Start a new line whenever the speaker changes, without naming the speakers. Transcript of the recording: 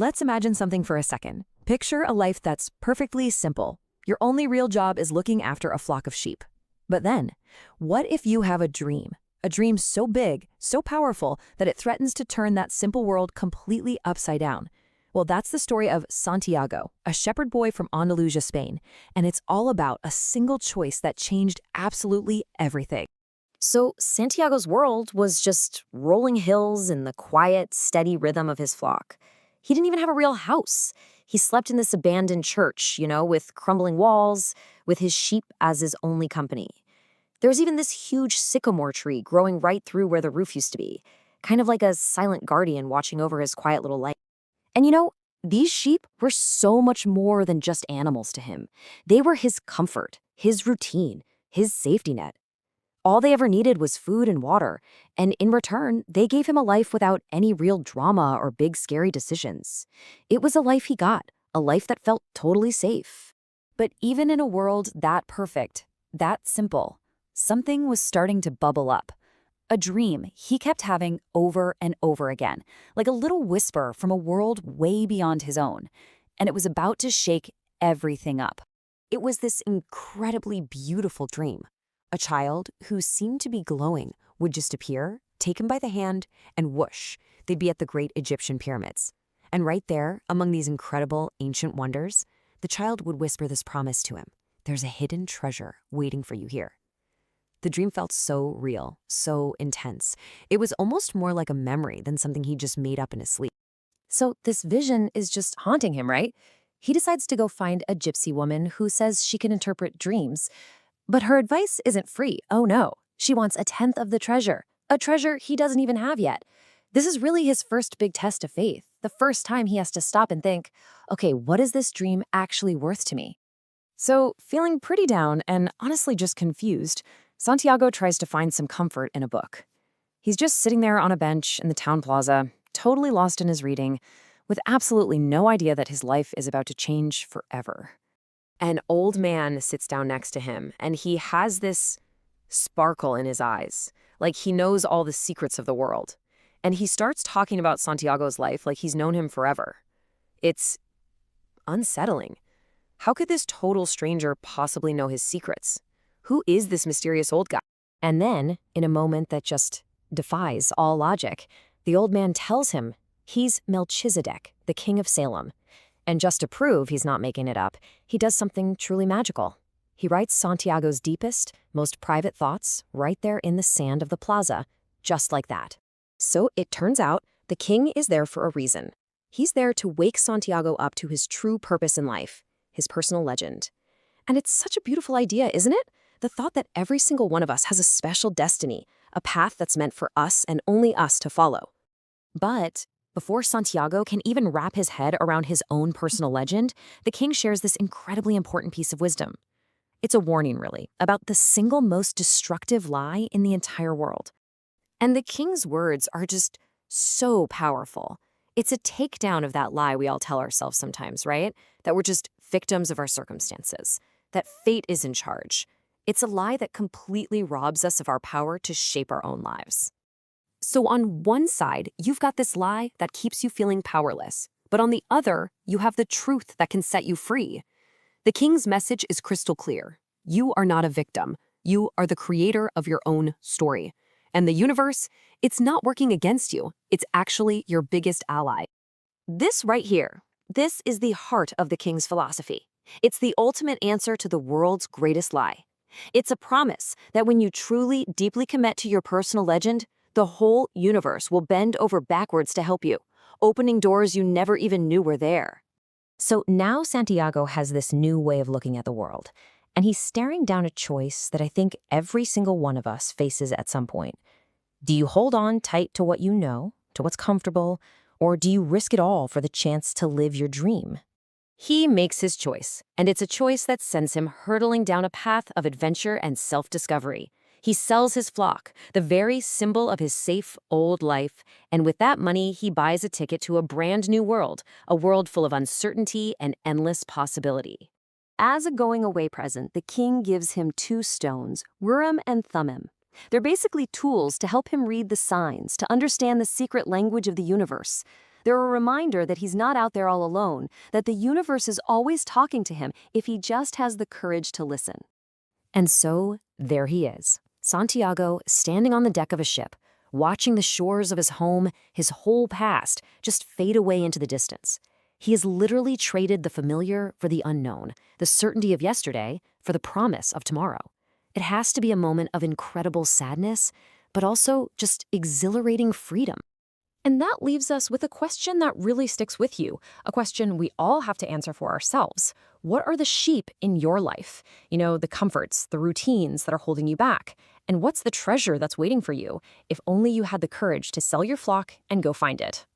Let's imagine something for a second. Picture a life that's perfectly simple. Your only real job is looking after a flock of sheep. But then, what if you have a dream? A dream so big, so powerful, that it threatens to turn that simple world completely upside down. Well, that's the story of Santiago, a shepherd boy from Andalusia, Spain, and it's all about a single choice that changed absolutely everything.
So Santiago's world was just rolling hills and the quiet, steady rhythm of his flock. He didn't even have a real house. He slept in this abandoned church, with crumbling walls, with his sheep as his only company. There was even this huge sycamore tree growing right through where the roof used to be, kind of like a silent guardian watching over his quiet little life. And these sheep were so much more than just animals to him. They were his comfort, his routine, his safety net. All they ever needed was food and water, and in return, they gave him a life without any real drama or big scary decisions. It was a life he got, a life that felt totally safe.
But even in a world that perfect, that simple, something was starting to bubble up. A dream he kept having over and over again, like a little whisper from a world way beyond his own. And it was about to shake everything up. It was this incredibly beautiful dream. A child who seemed to be glowing would just appear, take him by the hand, and whoosh, they'd be at the great Egyptian pyramids. And right there, among these incredible ancient wonders, the child would whisper this promise to him: "There's a hidden treasure waiting for you here." The dream felt so real, so intense. It was almost more like a memory than something he just made up in his sleep.
So this vision is just haunting him, right? He decides to go find a gypsy woman who says she can interpret dreams. But her advice isn't free. Oh no, she wants a tenth of the treasure, a treasure he doesn't even have yet. This is really his first big test of faith, the first time he has to stop and think, okay, what is this dream actually worth to me? So, feeling pretty down and honestly just confused, Santiago tries to find some comfort in a book. He's just sitting there on a bench in the town plaza, totally lost in his reading, with absolutely no idea that his life is about to change forever.
An old man sits down next to him, and he has this sparkle in his eyes, like he knows all the secrets of the world. And he starts talking about Santiago's life like he's known him forever. It's unsettling. How could this total stranger possibly know his secrets? Who is this mysterious old guy?
And then, in a moment that just defies all logic, the old man tells him he's Melchizedek, the King of Salem. And just to prove he's not making it up, he does something truly magical. He writes Santiago's deepest, most private thoughts right there in the sand of the plaza, just like that. So it turns out the king is there for a reason. He's there to wake Santiago up to his true purpose in life, his personal legend. And it's such a beautiful idea, isn't it? The thought that every single one of us has a special destiny, a path that's meant for us and only us to follow. But before Santiago can even wrap his head around his own personal legend, the king shares this incredibly important piece of wisdom. It's a warning, really, about the single most destructive lie in the entire world. And the king's words are just so powerful. It's a takedown of that lie we all tell ourselves sometimes, right? That we're just victims of our circumstances, that fate is in charge. It's a lie that completely robs us of our power to shape our own lives. So on one side, you've got this lie that keeps you feeling powerless, but on the other, you have the truth that can set you free. The king's message is crystal clear. You are not a victim. You are the creator of your own story. And the universe, it's not working against you. It's actually your biggest ally. This right here, this is the heart of the king's philosophy. It's the ultimate answer to the world's greatest lie. It's a promise that when you truly, deeply commit to your personal legend, the whole universe will bend over backwards to help you, opening doors you never even knew were there. So now Santiago has this new way of looking at the world, and he's staring down a choice that I think every single one of us faces at some point. Do you hold on tight to what you know, to what's comfortable, or do you risk it all for the chance to live your dream? He makes his choice, and it's a choice that sends him hurtling down a path of adventure and self-discovery. He sells his flock, the very symbol of his safe, old life, and with that money, he buys a ticket to a brand new world, a world full of uncertainty and endless possibility. As a going-away present, the king gives him 2 stones, Urim and Thummim. They're basically tools to help him read the signs, to understand the secret language of the universe.
They're a reminder that he's not out there all alone, that the universe is always talking to him if he just has the courage to listen.
And so, there he is, Santiago, standing on the deck of a ship, watching the shores of his home, his whole past, just fade away into the distance. He has literally traded the familiar for the unknown, the certainty of yesterday for the promise of tomorrow. It has to be a moment of incredible sadness, but also just exhilarating freedom.
And that leaves us with a question that really sticks with you, a question we all have to answer for ourselves. What are the sheep in your life? You know, the comforts, the routines that are holding you back. And what's the treasure that's waiting for you, if only you had the courage to sell your flock and go find it?